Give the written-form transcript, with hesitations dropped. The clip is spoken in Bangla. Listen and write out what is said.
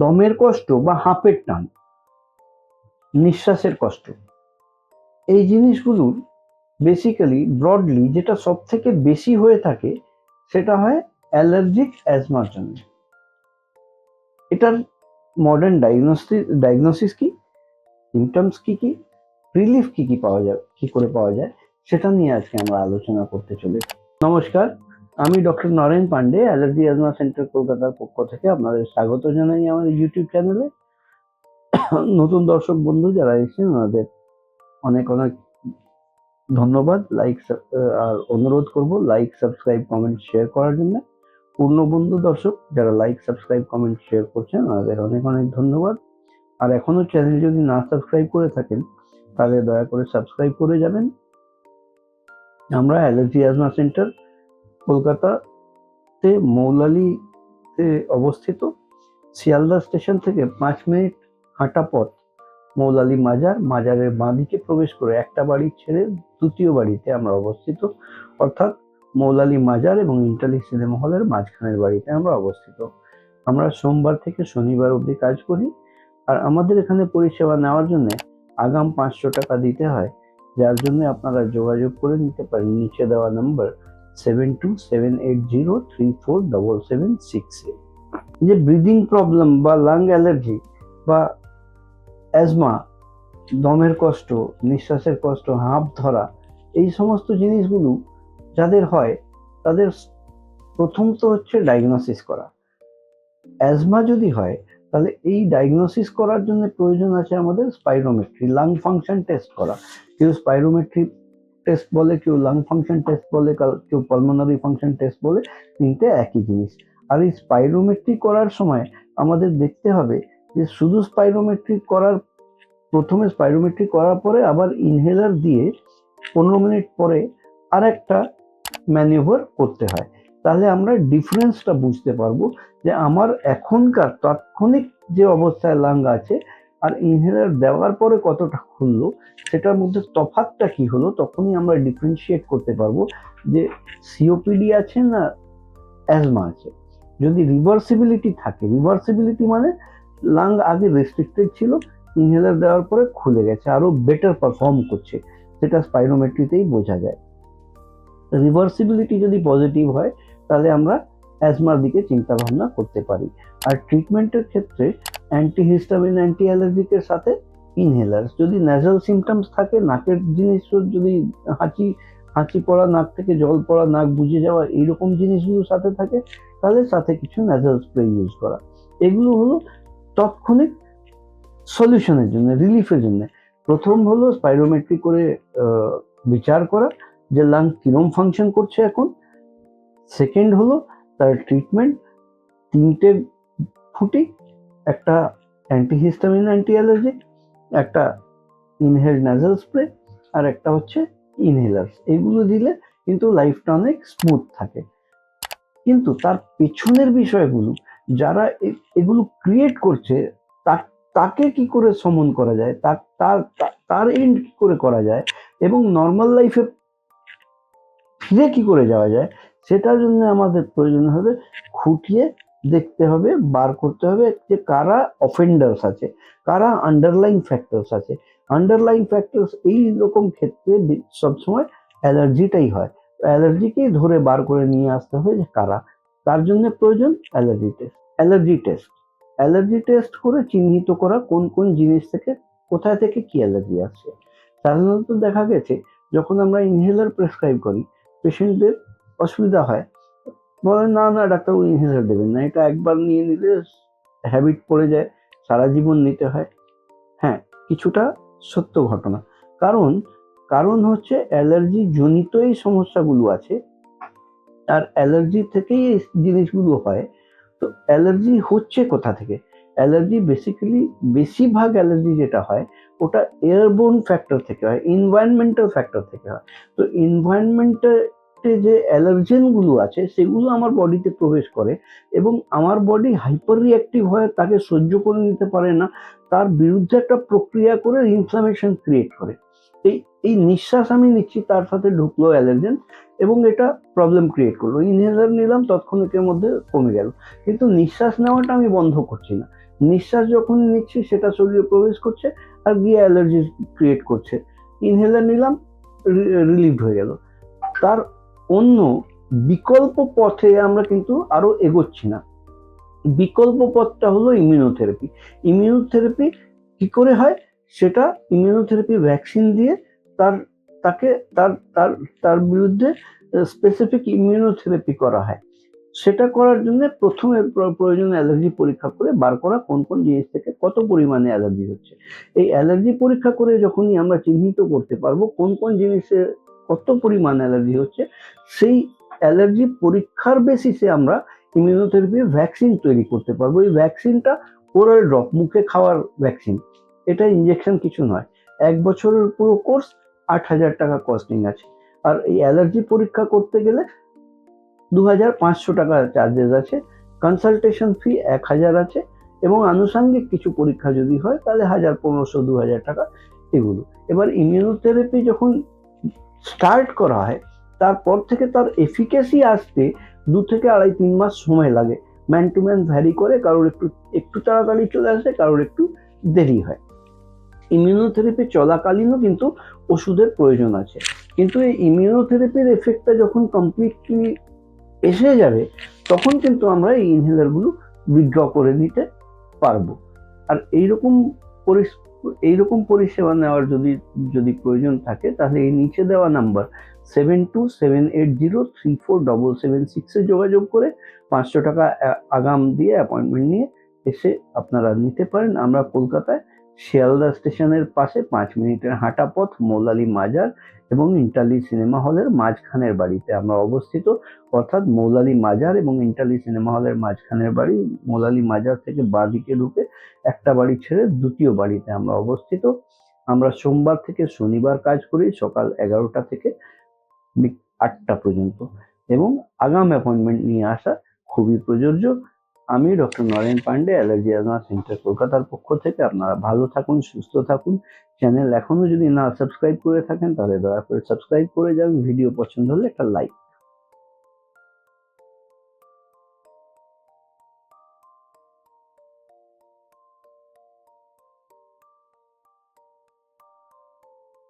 দমের কষ্ট বা হাঁপের টান, নিঃশ্বাসের কষ্ট, এই জিনিসগুলোর বেসিক্যালি ব্রডলি যেটা সব থেকে বেশি হয়ে থাকে সেটা হয় অ্যালার্জিক অ্যাজমার জন্য। এটার মডার্ন ডায়াগনোসিস কি, সিমটমস কি কি, রিলিফ কি কি পাওয়া যায়, কি করে পাওয়া যায়, সেটা নিয়ে আজকে আমরা আলোচনা করতে চলেছি। নমস্কার, আমি doctor Naren Pandey, allergy asthma centre কলকাতার পক্ষ থেকে আপনাদের স্বাগত জানাই আমাদের ইউটিউব চ্যানেলে। নতুন দর্শক বন্ধু যারা এসেছেন ওনাদের অনেক অনেক ধন্যবাদ। আর অনুরোধ করব লাইক, সাবস্ক্রাইব, কমেন্ট, শেয়ার করার জন্য। পূর্ণ বন্ধু দর্শক যারা লাইক, সাবস্ক্রাইব, কমেন্ট, শেয়ার করছেন ওনাদের অনেক অনেক ধন্যবাদ। আর এখনো চ্যানেল যদি না সাবস্ক্রাইব করে থাকেন তাহলে দয়া করে সাবস্ক্রাইব করে যাবেন। আমরা অ্যালার্জি অ্যাজমা সেন্টার কলকাতাতে মৌলালিতে অবস্থিত। শিয়ালদা স্টেশন থেকে 5 মিনিট হাঁটা পথ মৌলালি মাজারের বাঁদিকে প্রবেশ করে একটা বাড়ি ছেড়ে দ্বিতীয় বাড়িতে আমরা অবস্থিত, অর্থাৎ মৌলালি মাজার এবং ইন্টালি সিনেমা হলের মাঝখানের বাড়িতে আমরা অবস্থিত। আমরা সোমবার থেকে শনিবার অবধি কাজ করি। আর আমাদের এখানে পরিষেবা নেওয়ার জন্য আগাম 500 টাকা দিতে হয়, যার জন্য আপনারা যোগাযোগ করে নিতে পারেন নিচে দেওয়া নম্বর 7278034776। যে ব্রিদিং প্রবলেম বা লাং অ্যালার্জি বা অ্যাজমা, দমের কষ্ট, নিঃশ্বাসের কষ্ট, হাঁপ ধরা, এই সমস্ত জিনিসগুলো যাদের হয় তাদের প্রথম তো হচ্ছে ডায়াগনোসিস করা। অ্যাজমা যদি হয় তাহলে এই ডায়াগনোসিস করার জন্য প্রয়োজন আছে আমাদের স্পাইরোমেট্রি, লাং ফাংশন টেস্ট করা। কেউ স্পাইরোমেট্রি টেস্ট বলে, কেউ লাং ফাংশন টেস্ট বলে, কেউ পালমোনারি ফাংশন টেস্ট বলে, তিনটে একই জিনিস। আর এই স্পাইরোমেট্রি করার সময় আমাদের দেখতে হবে যে শুধু প্রথমে স্পাইরোমেট্রি করার পরে আবার ইনহেলার দিয়ে 15 মিনিট পরে আর একটা ম্যানিউভার করতে হয়। তাহলে আমরা ডিফারেন্সটা বুঝতে পারবো যে আমার এখনকার তাৎক্ষণিক যে অবস্থায় লাং আছে আর ইনহেলার দেওয়ার পরে কতটা খুললো, সেটার মধ্যে তফাৎটা কি হলো। তখনই আমরা ডিফারেন্সিয়েট করতে পারবো যে সিওপিডি আছে না অ্যাজমা আছে। যদি রিভার্সিবিলিটি থাকে, রিভার্সিবিলিটি মানে লাং আগে রেস্ট্রিক্টেড ছিল, ইনহেলার দেওয়ার পরে খুলে গেছে, আরো বেটার পারফর্ম করছে, সেটা স্পাইরোমেট্রিতেই বোঝা যায়। রিভার্সিবিলিটি যদি পজিটিভ হয় তাহলে আমরা অ্যাজমার দিকে চিন্তা ভাবনা করতে পারি। আর ট্রিটমেন্টের ক্ষেত্রে অ্যান্টিহিস্টামিন, অ্যান্টি অ্যালার্জিকের সাথে ইনহেলার্স। যদি ন্যাজাল সিমটমস থাকে, নাকের জিনিস, যদি হাঁচি পড়া, নাক থেকে জল পড়া, নাক বুঝে যাওয়া, এইরকম জিনিসগুলো সাথে থাকে, তাহলে সাথে কিছু ন্যাজাল স্প্রে ইউজ করা। এগুলো হলো তাৎক্ষণিক সলিউশনের জন্য, রিলিফের জন্য। প্রথম হলো স্পাইরোমেট্রি করে বিচার করা যে লাং কিরম ফাংশন করছে এখন। সেকেন্ড হলো তার ট্রিটমেন্ট, 3টে ফুটি, একটা অ্যান্টিহিস্টামিন, অ্যান্টি অ্যালার্জিক, একটা ইনহেলড ন্যাজাল স্প্রে, আর একটা হচ্ছে ইনহেলার্স। এগুলো দিলে কিন্তু লাইফটা অনেক স্মুথ থাকে। কিন্তু তার পেছনের বিষয়গুলো যারা এগুলো ক্রিয়েট করছে তাকে কি করে সমন করা যায়, তার এন্ড কি করে করা যায় এবং নর্মাল লাইফে ফিরে কি করে যাওয়া যায়, সেটার জন্য আমাদের প্রয়োজন হবে খুঁটিয়ে দেখতে হবে, বার করতে হবে যে কারা অফেন্ডার্স আছে, কারা আন্ডারলাইন ফ্যাক্টরস আছে। আন্ডারলাইন ফ্যাক্টরস এই রকম ক্ষেত্রে সবসময় অ্যালার্জিটাই হয়। অ্যালার্জিকেই ধরে বার করে নিয়ে আসতে হবে যে কারা। তার জন্য প্রয়োজন অ্যালার্জি টেস্ট করে চিহ্নিত করা কোন কোন জিনিস থেকে, কোথায় থেকে কি অ্যালার্জি আসছে। সাধারণত দেখা গেছে যখন আমরা ইনহেলার প্রেসক্রাইব করি, পেশেন্টদের অসুবিধা হয়, বলে না না ডাক্তারবাবু ইনহেলার দেবেন না, এটা একবার নিয়ে নিলে হ্যাবিট পড়ে যায়, সারা জীবন নিতে হয়। হ্যাঁ, কিছুটা সত্য ঘটনা। কারণ হচ্ছে অ্যালার্জি জনিত এই সমস্যাগুলো আছে, আর অ্যালার্জি থেকেই এই জিনিসগুলো হয়। তো অ্যালার্জি হচ্ছে কোথা থেকে? অ্যালার্জি বেশিরভাগ অ্যালার্জি যেটা হয় ওটা এয়ারবোর্ন ফ্যাক্টর থেকে হয়, এনভায়রনমেন্টাল ফ্যাক্টর থেকে হয়। তো এনভায়রনমেন্টে যে অ্যালার্জেনগুলো আছে সেগুলো আমার বডিতে প্রবেশ করে এবং আমার বডি হাইপার রিঅ্যাক্টিভ হয়, তাকে সহ্য করে নিতে পারে না, তার বিরুদ্ধে একটা প্রক্রিয়া করে ইনফ্লামেশন ক্রিয়েট করে। এই নিঃশ্বাস আমি নিচ্ছি, তার সাথে ঢুকলো অ্যালার্জেন এবং এটা প্রবলেম ক্রিয়েট করলো। ইনহেলার নিলাম, তৎক্ষণিকের মধ্যে কমে গেল, কিন্তু নিঃশ্বাস নেওয়াটা আমি বন্ধ করছি না। নিঃশ্বাস যখন নিচ্ছি সেটা শরীরে প্রবেশ করছে আর গিয়ে অ্যালার্জি ক্রিয়েট করছে। ইনহেলার নিলাম, রিলিভড হয়ে গেল। তার অন্য বিকল্প পথে আমরা কিন্তু আরো এগোচ্ছি না। বিকল্প পথটা হলো ইমিউনোথেরাপি। ইমিউনোথেরাপি কি করে হয় সেটা ইমিউনোথেরাপি ভ্যাকসিন দিয়ে তার তাকে তার তার তার বিরুদ্ধে স্পেসিফিক ইমিউনোথেরাপি করা হয়। সেটা করার জন্য প্রথমে প্রয়োজন অ্যালার্জি পরীক্ষা করে বার করা কোন কোন জিনিস থেকে কত পরিমাণে অ্যালার্জি হচ্ছে। এই অ্যালার্জি পরীক্ষা করে যখনই আমরা চিহ্নিত করতে পারবো কোন কোন জিনিসে কত পরিমাণ অ্যালার্জি হচ্ছে, সেই অ্যালার্জি পরীক্ষার বেসিসে আমরা ইমিউনোথেরাপি ভ্যাকসিন তৈরি করতে পারবো। এই ভ্যাকসিনটা ওরাল ড্রপ, মুখে খাওয়ার ভ্যাকসিন। এটা ইঞ্জেকশন কিছু নয়। 1 বছরের পুরো কোর্স 8,000 টাকা কস্টিং আছে। আর এই অ্যালার্জি পরীক্ষা করতে গেলে 2,500 টাকা চার্জেস আছে। কনসালটেশন ফি 1,000 আছে এবং আনুষঙ্গিক কিছু পরীক্ষা যদি হয় তাহলে 1,000, 1,500, 2,000 টাকা এগুলো। এবার ইমিউনোথেরাপি যখন স্টার্ট করা হয় তারপর থেকে তার এফিকেসি আসতে 2 থেকে 2.5-3 মাস সময় লাগে। ম্যান টু ম্যান ভ্যারি করে, কারোর একটু তাড়াতাড়ি চলে আসে, কারোর একটু দেরি হয়। ইমিউনোথেরাপি চলাকালীনও কিন্তু ওষুধের প্রয়োজন আছে, কিন্তু এই ইমিউনোথেরাপির এফেক্টটা যখন কমপ্লিটলি এসে যাবে তখন কিন্তু আমরা এই ইনহেলারগুলো উইথড্র করে নিতে পারবো। আর এইরকম পরিষেবা নেওয়ার যদি প্রয়োজন থাকে তাহলে এই নিচে দেওয়া নাম্বার 7278034776 যোগাযোগ করে 500 টাকা আগাম দিয়ে অ্যাপয়েন্টমেন্ট নিয়ে এসে আপনারা নিতে পারেন। আমরা কলকাতায় শিয়ালদা স্টেশনের পাশে 5 মিনিটের হাঁটা পথ, মৌলালী মাজার এবং ইন্টারলি সিনেমা হলের মাঝখানের বাড়িতে আমরা অবস্থিত। অর্থাৎ মৌলালী মাজার এবং ইন্টারলি সিনেমা হলের মাঝখানের বাড়ি, মৌলালী মাজার থেকে বাঁদিকে ঢুকে একটা বাড়ি ছেড়ে দ্বিতীয় বাড়িতে আমরা অবস্থিত। আমরা সোমবার থেকে শনিবার কাজ করি সকাল 11টা থেকে 8টা পর্যন্ত এবং আগাম অ্যাপয়েন্টমেন্ট নিয়ে আসা খুবই প্রযোজ্য। আমি doctor Naren Pandey, allergy asthma centre কলকাতার পক্ষ থেকে। আপনারা ভালো থাকুন, সুস্থ থাকুন। চ্যানেল এখনো যদি না সাবস্ক্রাইব করে থাকেন তাহলে দয়া করে সাবস্ক্রাইব করে যান। ভিডিও পছন্দ হলে একটা লাইক